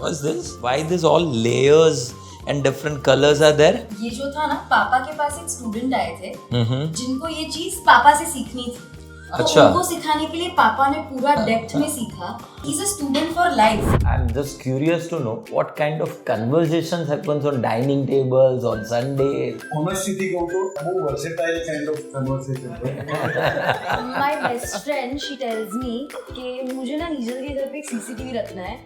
What's this? Why this all layers and different colors are there? ये जो था ना, पापा के पास एक स्टूडेंट आए थे जिनको ये चीज पापा से सीखनी थी। तो अच्छा। उनको सिखाने के लिए पापा ने पूरा डेप्थ में सीखा। He's a student for life. I'm just curious to know what kind of conversations happens on dining tables on Sundays. Honestly कहूँ तो वो versatile kind of conversation है। My best friend, she tells me कि मुझे ना nasal के घर पे एक CCTV रखना है,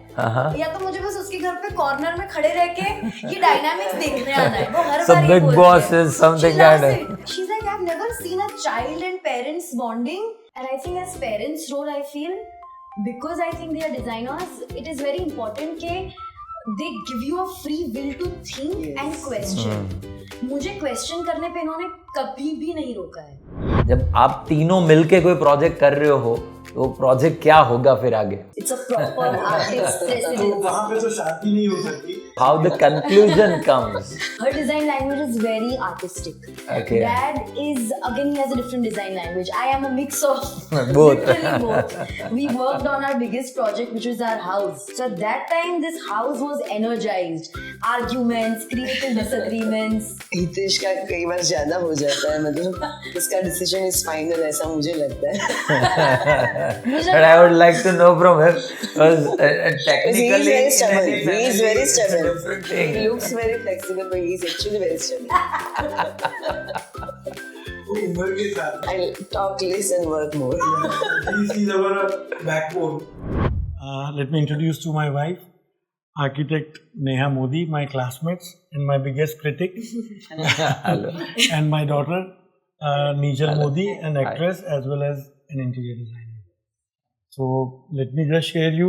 या तो मुझे बस उसके घर पे कॉर्नर में खड़े रह के ये डायनामिक्स देखने आना है। वो हर बार ये बोलती है। Boss is something kind of. She's like, I've never seen a child and parents bonding, and I think as parents' role, I feel, because I think they are designers, it is very important कि they give you a free will to think and question. मुझे question करने पे इन्होंने कभी भी नहीं रोका है। जब आप तीनों मिलके कोई प्रोजेक्ट कर रहे हो तो वो प्रोजेक्ट क्या होगा फिर आगे? It's a proper artist residence. वहाँ पे तो शादी नहीं हो सकती। How the conclusion comes? Her design language is very artistic. Okay. Dad is, again, he has a different design language. I am a mix of Both. literally both. We worked on our biggest project, which was our house. So at that time, this house was energized. Arguments, creative disagreements. Hitesh का कई बार ज्यादा हो जाता है, मतलब उसका decision is final, ऐसा मुझे लगता है। But I would like to know from him because technically he is very stubborn. in any He is family, very it's a stubborn. different thing. He looks very flexible, but he is actually very stubborn. वो उम्र के साथ I talk less and work more. this is our backbone. Let me introduce to my wife, architect Neha Modi, my classmates and my biggest critic, and my daughter Nijal Modi, an actress as well as an interior designer. So let me just share you.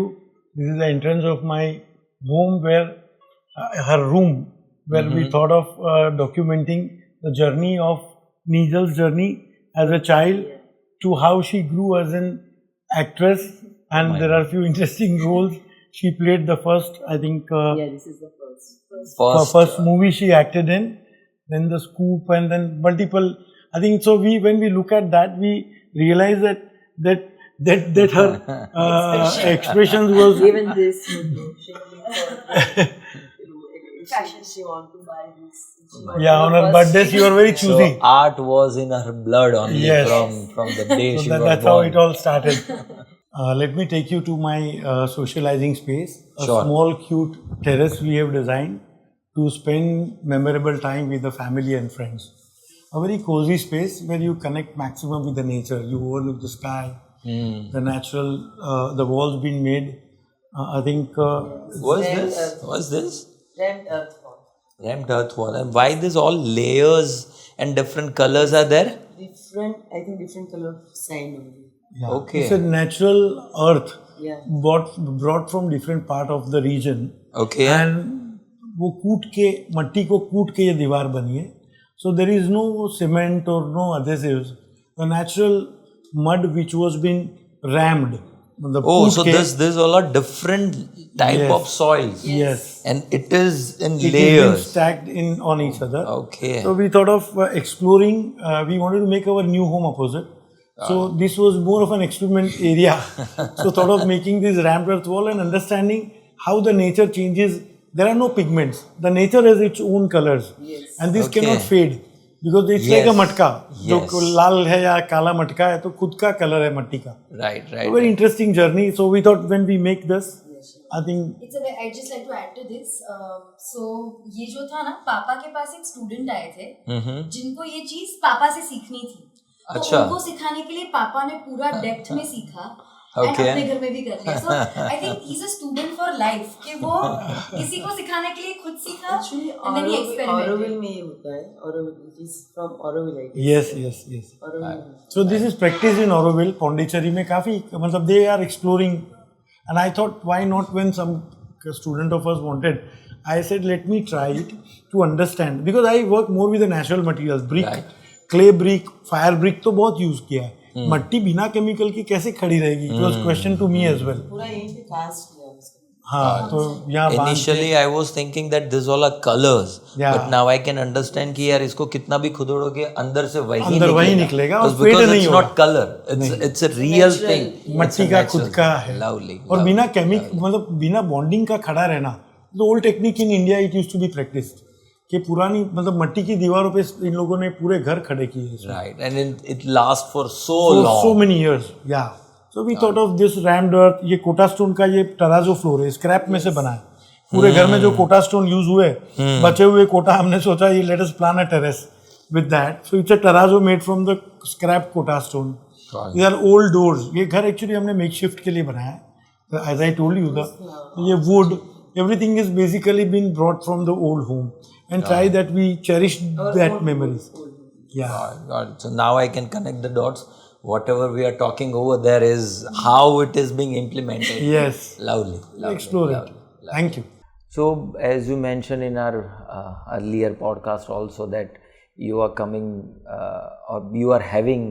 This is the entrance of my home, where her room, where we thought of documenting the journey of Nijal's journey as a child to how she grew as an actress, and there are a few interesting roles she played. The first, I think, This is the first movie she acted in, then The Scoop, and then multiple. I think so. When we look at that, we realize that her expressions was even this fashion she want to buy this. on her birthday she was very choosy. So art was in her blood only Yes. from the day So she was that's born. how it all started. Let me take you to my socializing space. A Sure. small cute terrace we have designed to spend memorable time with the family and friends. A very cozy space where you connect maximum with the nature. You overlook the sky, the natural, the walls been made. I think. What's this? Rammed earth wall. Rammed earth wall. And why this all layers and different colors are there? Different color sign only. Yeah. Okay. It's a natural earth Yeah. brought from different part of the region. Okay. And वो मट्टी को कूट के ये दीवार बनी है. So there is no cement or no adhesives. The natural mud which was been rammed. So this all are different type Yes. of soils. Yes. And it is in It is been layers. stacked on each other. Okay. So we thought of exploring. We wanted to make our new home opposite. So this was more of an experiment area. So thought of making this ramped earth wall and understanding how the nature changes. There are no pigments. The nature has its own colors. Yes. And this Okay. cannot fade. Because it's like a Yes. मटका. जो Yes. लाल है या काला मटका है तो खुद का कलर है मट्टी का. Right. A very interesting journey. So we thought when we make this, I think I'd just like to add to this. So ये जो था ना, पापा के पास एक स्टूडेंट आए थे जिनको ये चीज पापा से सीखनी थी। तो अच्छा। उनको सिखाने के लिए पापा ने पूरा डेप्थ में सीखा। Okay. And अपने घर में भी कर लिया। So I think he's a student for life कि वो किसी को सिखाने के लिए खुद सीखा and then he experimented. Auroville में ये होता है. Auroville, it is from Auroville, I guess. yes. Auroville. So this is practiced in Auroville, Pondicherry में काफी मतलब they are exploring, and I thought why not when some student of us wanted, I said let me try it to understand because I work more with the natural materials, brick, Right. clay brick, fire brick तो बहुत use किया है. मट्टी बिना chemical की कैसे खड़ी रहेगी? It was question to me as well. पूरा यहीं पे कास्ट किया उसका. हाँ तो यहाँ बांध Initially, I was thinking that these all are colors, Yeah. but now I can understand कि यार इसको कितना भी खुदोड़ोगे अंदर से वही अंदर वही निकलेगा और because fade नहीं it's होगा। not color, it's a real thing. मट्टी का खुद का है Lovely. और बिना मतलब बिना बॉन्डिंग का खड़ा रहना तो old technique in India it used to be practised कि पुरानी मतलब मट्टी की दीवारों पे इन लोगों ने पूरे घर खड़े किए Right, and it lasts for so for long. so many years. Yeah. So we thought of this rammed earth. ये कोटा स्टोन का ये टराजो फ्लोर है, स्क्रैप में से बना है. पूरे घर में जो कोटा स्टोन यूज हुए, बचे हुए कोटा हमने सोचा ये let us plan a terrace with that. So it's a terrazzo made from the scrap Kota stone. These are old doors. ये घर actually हमने makeshift के लिए बनाया है. As I told you, ये wood, everything is basically been brought from the old home and try that we cherish that memories. Yeah. God. So now I can connect the dots. Whatever we are talking over there is how it is being implemented. Yes. Lovely. Explore it. Thank you. So, as you mentioned in our earlier podcast also that you are coming or you are having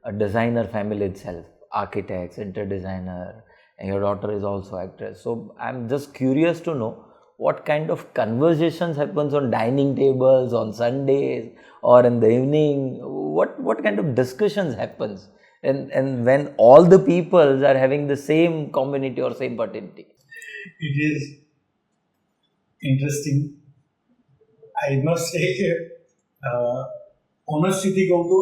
a designer family itself, architects, interior designer, and your daughter is also actress. So, I'm just curious to know what kind of conversations happens on dining tables on Sundays or in the evening. What kind of discussions happens, and when all the peoples are having the same community or same fraternity. It is interesting. I must say honestly कहूँ तो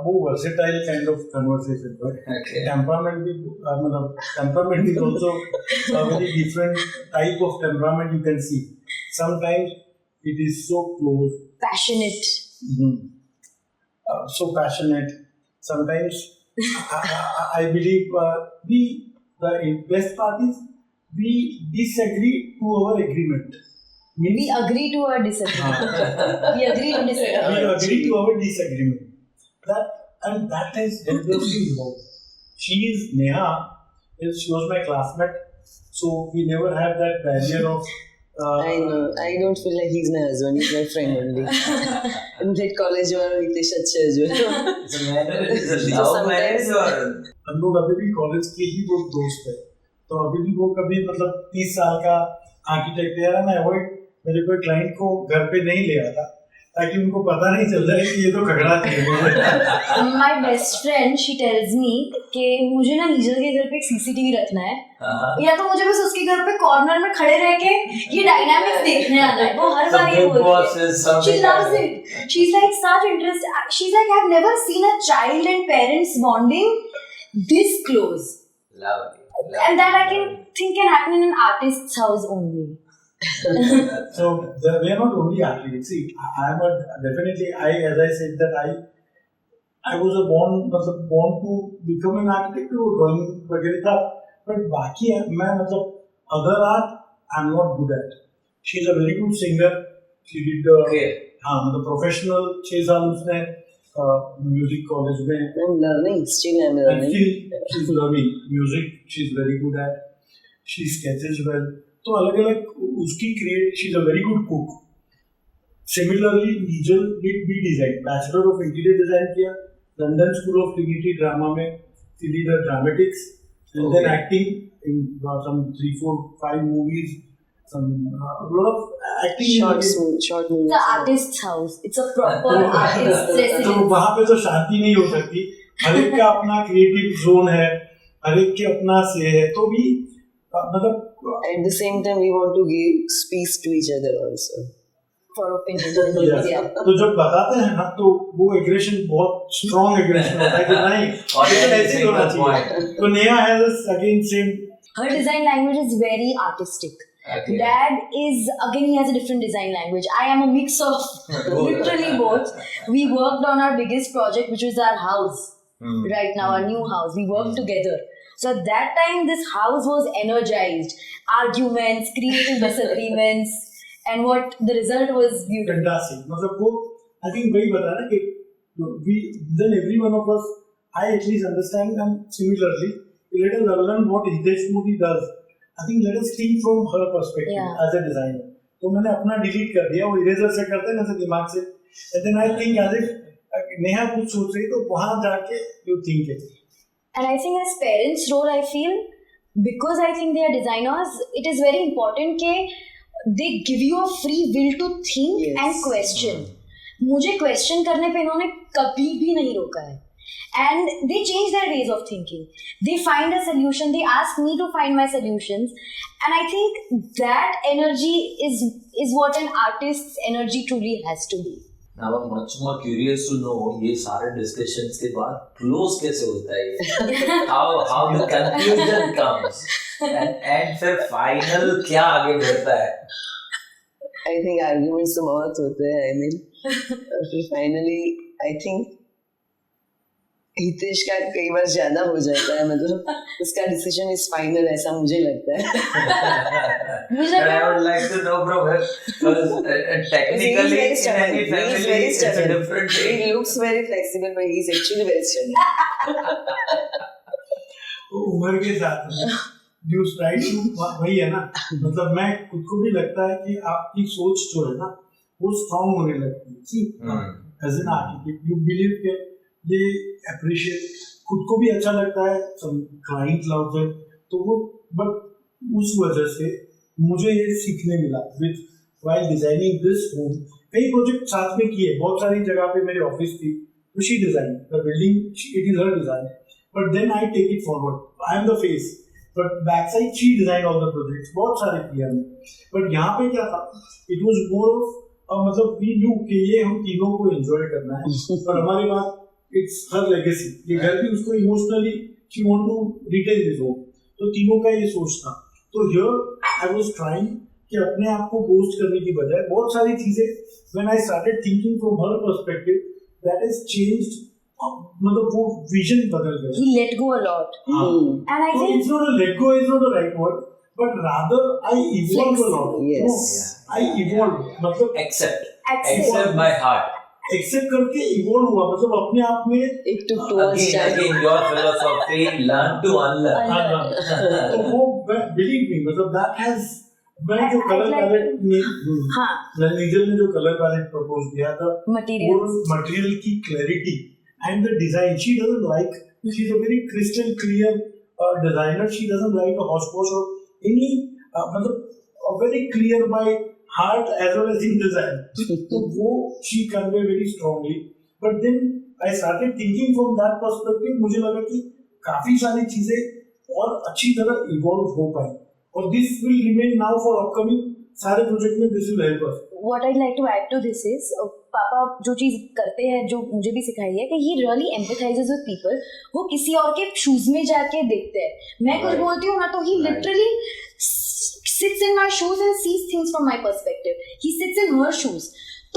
वो versatile kind of conversation. Okay. Temperament भी मतलब temperament is also a very different type of temperament you can see. Sometimes it is so close. Passionate. So passionate. Sometimes I believe the best part is we disagree to our agreement. We agree to our disagreement. We agree to We disagree. agree to our disagreement. That is helplessly involved. She is Neha. She was my classmate, so we never had that barrier of. I know. I don't feel like he's my husband. He's my friend only. In that college, you are Nitesh अच्छा है जो. love marriage or हम लोग अभी भी college के ही वो दोस्त है, तो अभी भी वो कभी मतलब 30 साल का आर्किटेक्ट है ना, अवॉइड मेरे कोई क्लाइंट को घर पे नहीं ले आता ताकि उनको पता नहीं चल जाए कि ये तो खगड़ा चाहिए. My best friend, she tells me कि मुझे ना नीजल के घर पे एक CCTV रखना है, या तो मुझे बस उसके घर पे कॉर्नर में खड़े रह के ये डायनामिक्स देखने आना है. वो हर बार ये बोलती है. She loves it. She's like such interest. She's like, I've never seen a child and parents bonding this close. And that I can think can happen in an artist's house only. So we are not only architects. See, as I said that I was born to become an architect or drawing वगैरह था, but बाकी मैं मतलब other art I'm not good at. She's a very good singer. She did हाँ मतलब professional 6 साल उसने music college में. I'm learning. Still I'm And learning. still she's learning music. She's very good at. She sketches well. तो अलग अलग उसकी create. She is a very good cook. Similarly नीजल did B design, bachelor of interior design किया London school of Trinity drama में. She did dramatics and then acting in some 3, 4, 5 movies, some lot of acting. Short movies. The artist's house. It's a proper artist's तो residence. वहाँ पे तो शांति नहीं हो सकती. हर एक का अपना क्रिएटिव जोन है, हर एक के अपना से है. तो भी मतलब At the same time, we want to give space to each other also. For opinion. Yes. Yeah. तो जब बताते हैं ना तो वो एग्रेशन बहुत स्ट्रॉन्ग एग्रेशन होता है कि नहीं लेकिन ऐसे ही होना चाहिए. तो Neha has again same. Her design language is very artistic. Okay. Dad is again, he has a different design language. I am a mix of literally both. We worked on our biggest project, which was our house. Right now, our new house. We worked together. So at that time, this house was energized. Arguments, creating disagreements, and what the result was beautiful. Fantastic. मतलब वो I think वही बता रहा है कि we then every one of us, I at least understand and similarly let us learn what Hitesh Modi does. I think let us think from her perspective as a designer. तो मैंने अपना delete कर दिया, वो eraser से करते हैं ना से दिमाग से. And then I think as if Neha कुछ सोच रही तो वहाँ जाके you think it. And I think as parents' role, I feel, because I think they are designers, it is very important that they give you a free will to think Yes. and question. मुझे question करने पे इन्होंने कभी भी नहीं रोका है. And they change their ways of thinking. They find a solution. They ask me to find my solutions, and I think that energy is what an artist's energy truly has to be. Now I'm much more curious to know ये सारे discussions के बाद close कैसे होता है ये? How the conclusion comes and फिर final क्या आगे बढ़ता है? I think arguments तो बहुत होते हैं. I mean, और फिर finally I think हितेश का कई बार ज्यादा हो जाता है. मतलब उसका डिसीजन इज फाइनल, ऐसा मुझे लगता है. मुझे But I would like to know from him because technically in any family it's a different thing. He looks very flexible, but he's actually very stubborn. तो उम्र के साथ जो स्ट्राइड वही है ना. मतलब मैं खुद को भी लगता है कि आपकी सोच जो है ना वो स्ट्रांग होने लगती है. See as an architect you believe के ये अप्रिशिएट खुद को भी अच्छा लगता है. सम क्लाइंट लव्स इट, तो वो बट उस वजह से मुझे ये सीखने मिला with while designing this home. कई प्रोजेक्ट साथ में किए, बहुत सारी जगह पे मेरी ऑफिस थी तो she design the building, it is her design, but then I take it forward. I am the face, but back side she design all the projects. बहुत सारे किए हमने. बट यहाँ पे क्या था, इट वाज मोर ऑफ मतलब we knew कि ये हम तीनों को एंजॉय करना है. पर हमारी बात इट्स हर लेगेसी. ये घर भी उसको emotionally she want to retain this home. तो तीनों का ये सोच था. तो हियर आई वाज ट्राइंग कि अपने आप को बोस्ट करने की बजाय बहुत सारी चीजें when I started thinking from her perspective that has changed. मतलब वो विजन बदल गया. he let go a lot. And I So think it's not a let go is not the right word, but rather I evolved a lot. Yes. I evolved. मतलब Accept by heart. Accept करके evolve हुआ. मतलब अपने आप में It took 2 hours time. Again, your philosophy, learn to unlearn. तो वो believe me मतलब दैट हैज मैं जो कलर पैलेट में हाँ नीजल ने जो कलर पैलेट प्रपोज किया था material. वो मटेरियल की clarity and the design. She doesn't like, she is a very crystal clear designer. She doesn't like a hotch potch और एनी मतलब very clear by heart as well as in design. So वो she convey very strongly. But then I started thinking from that perspective. मुझे लगा कि काफी सारी चीजें और अच्छी तरह evolve हो पाए. और this will remain now for upcoming सारे प्रोजेक्ट में. This will help us. What I'd like to add to this is, पापा जो चीज करते हैं, जो मुझे भी सिखाई है कि he really empathizes with people. वो किसी और के शूज में जाके देखते हैं. मैं कुछ बोलती हूँ ना तो he literally sits in my shoes and sees things from my perspective. He sits in her shoes.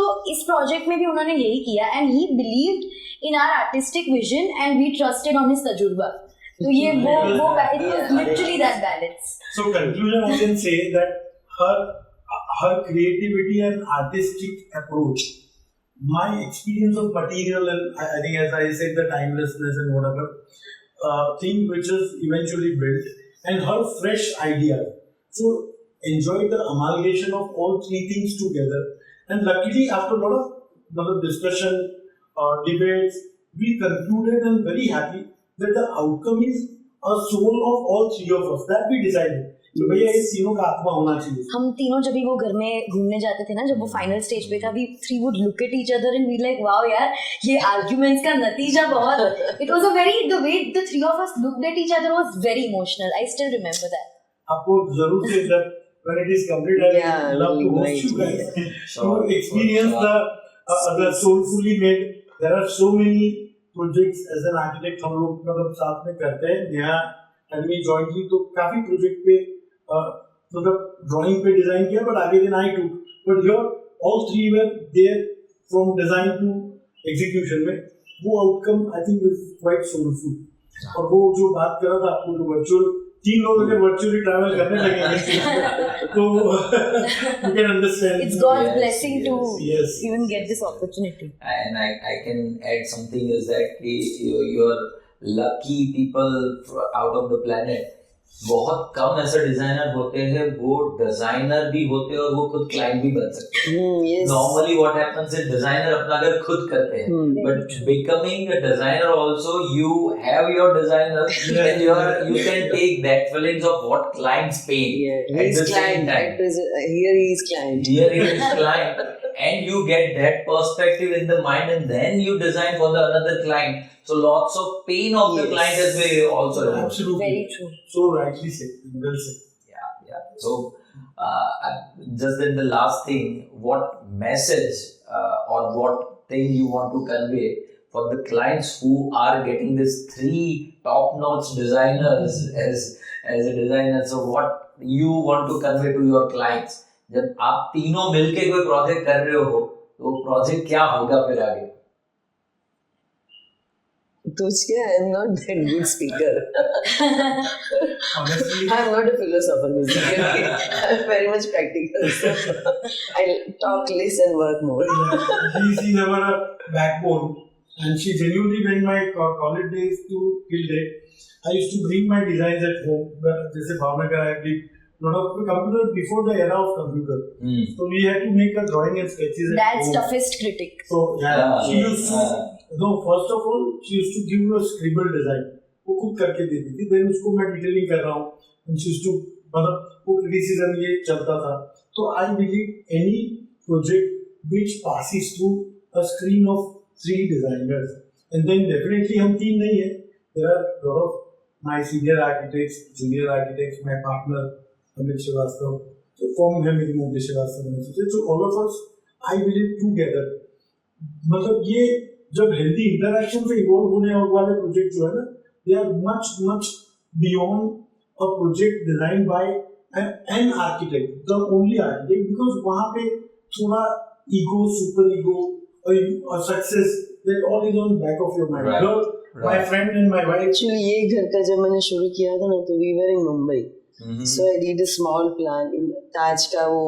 तो इस प्रोजेक्ट में भी उन्होंने यही किया and he believed in our artistic vision and we trusted on his तजुर्बा. तो ये वो it was literally that balance. So conclusion I can say that her creativity and artistic approach, my experience of material and I think as I said the timelessness and whatever thing which is eventually built and her fresh idea. So enjoyed the amalgamation of all three things together, and luckily after a lot of discussion debates we concluded and very happy that the outcome is a soul of all three of us that we decided कि भैया ये तीनों का आत्मा होना चाहिए. हम तीनों जब भी वो घर में घूमने जाते थे ना, जब वो फाइनल स्टेज पे था, we three would look at each other and be like, wow यार ये arguments का नतीजा बहुत. It was a very, the way the three of us looked at each other was very emotional. I still remember that. आपको जरूर से जब when it is complete I would love to host you guys to experience the soulfully made. There are so many projects as an architect हम लोग मतलब साथ में करते हैं. नेहा and me jointly तो काफी प्रोजेक्ट पे मतलब ड्राइंग पे डिजाइन किया, बट आगे दिन I too. But here all three were there from design to execution में. वो outcome I think is quite soulful. और वो जो बात कर रहा था आपको जो वर्चुअल 3 लोग अगर वर्चुअली ट्रैवल करने लगे तो you can understand. It's God's blessing to Yes. even get this opportunity. And I can add something is that you're lucky people out of the planet बहुत कम ऐसे डिजाइनर होते हैं वो डिजाइनर भी होते हैं और वो खुद क्लाइंट भी बन सकते हैं. Yes. Normally what happens is designer अपना घर खुद करते हैं, but becoming a designer also you have your designers and you can take that feelings of what clients pay Yeah, at he's the same client. time. Here he is client. Here is client and you get that perspective in the mind and then you design for the another client. So lots of pain of the Yes. client has been also removed. Absolutely. Very true. So rightly said. Well said. Yeah. So, just in the last thing, what message or what thing you want to convey for the clients who are getting this 3 top-notch designers as a designer? So, what you want to convey to your clients? जब आप तीनों मिलके कोई project कर रहे हो, तो वो प्रोजेक्ट क्या होगा फिर आगे? Tuchke, I am not that good speaker. Honestly, I am not a philosopher, basically. I am very much practical. So I talk less and work more. she's our backbone. And she genuinely, when my college days to till date, I used to bring my designs at home. जैसे Bhavnagar I did lot of computer before the era of computer. So we had to make a drawing and sketches at Dad's home. toughest critic. So she used to no, first of all she used to give a scribble design. वो खुद करके देती थी. Then उसको मैं detailing कर रहा हूँ. And she used to मतलब वो criticism ये चलता था. So I believe any project which passes through a screen of 3 designers, and then definitely हम 3 नहीं है. There are a lot of my senior architects, junior architects, my partner Amit Srivastava, so form है मेरी Modi Srivastava. So all of us, I believe together. मतलब ये जब healthy interaction से evolve होने वाले project जो है ना, they are much beyond a project designed by an architect, the only architect, because वहाँ पे थोड़ा ego, super ego, or success, that all is on back of your mind. Right. Girl, my friend and my wife. Actually, ये घर का जब मैंने शुरू किया था ना, तो we were in Mumbai. So I did a small plan in ताज का वो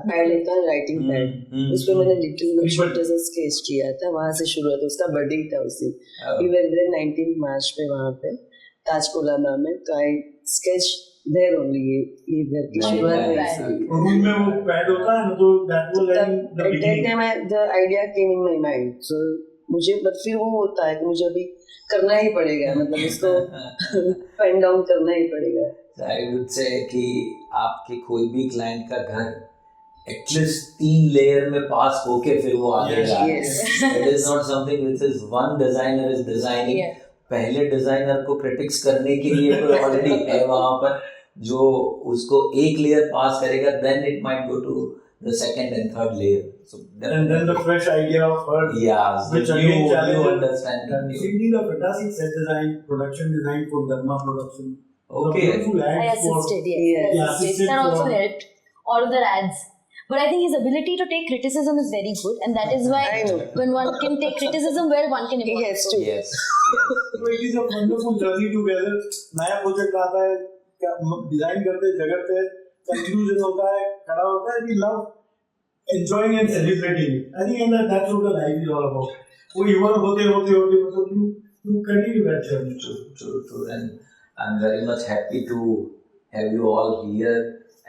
पैड होता है राइटिंग पैड, उस पे मैंने लिटिल छोटा सा स्केच किया था. वहाँ से शुरू हुआ था. उसका बर्थडे था उस दिन. We were there 19 मार्च पे वहाँ पे ताज कोलाबा में. तो I sketch there only. ये घर की शुरुआत हुई थी. रूम में वो पैड होता है ना, तो that was in the At that beginning. time the idea came in my mind. So मुझे बट फिर वो होता है कि मुझे अभी करना ही पड़ेगा, मतलब इसको पेन डाउन करना ही पड़ेगा. I would say कि आपके कोई भी क्लाइंट का घर एटलीस्ट 3 लेयर में पास होके फिर वो आएगा. Yes. It is not something which is one designer is designing. Yeah. पहले डिजाइनर को क्रिटिक्स करने के लिए कोई ऑलरेडी है वहाँ पर जो उसको एक लेयर पास करेगा, then it might go to the second and third layer. So And then the fresh idea of her, yeah, so which you again challenges. understand. She did a fantastic set design, production design for Dharma Production. Okay. The beautiful I ads for assisted, yes. Yeah, I yeah, assisted. assisted That also for- helped. All of the ads. But I think his ability to take criticism is very good, and that is why I know. when one can take criticism well, one can He evolve. has to. Yes. So it is a wonderful journey together. नया project आता है, design करते हैं, झगड़ते हैं, conclusion होता है, खड़ा होता है. We love enjoying and celebrating it. I think and that's what the life is all about. वो इवॉल्व होते मतलब you continue that journey. True. And I'm very much happy to have you all here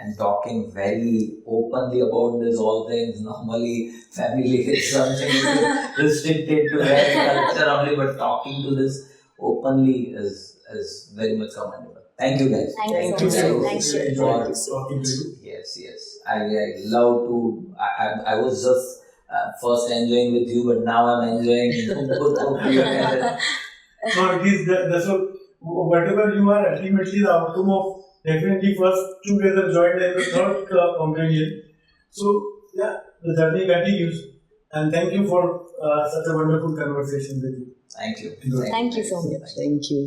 and talking very openly about this all things. Normally, family is something which is restricted to their culture only, but talking to this openly is very much commendable. Thank you guys. Thank you so much. Thank you. Enjoyed talking to you. Yes. I love to. I was just first enjoying with you, but now I'm enjoying both of you. No, it is that's whatever you are ultimately the outcome of definitely first together joined and the third companion. So yeah, the journey continues, and thank you for such a wonderful conversation with you. Thank you. Thank you so much. Thank you.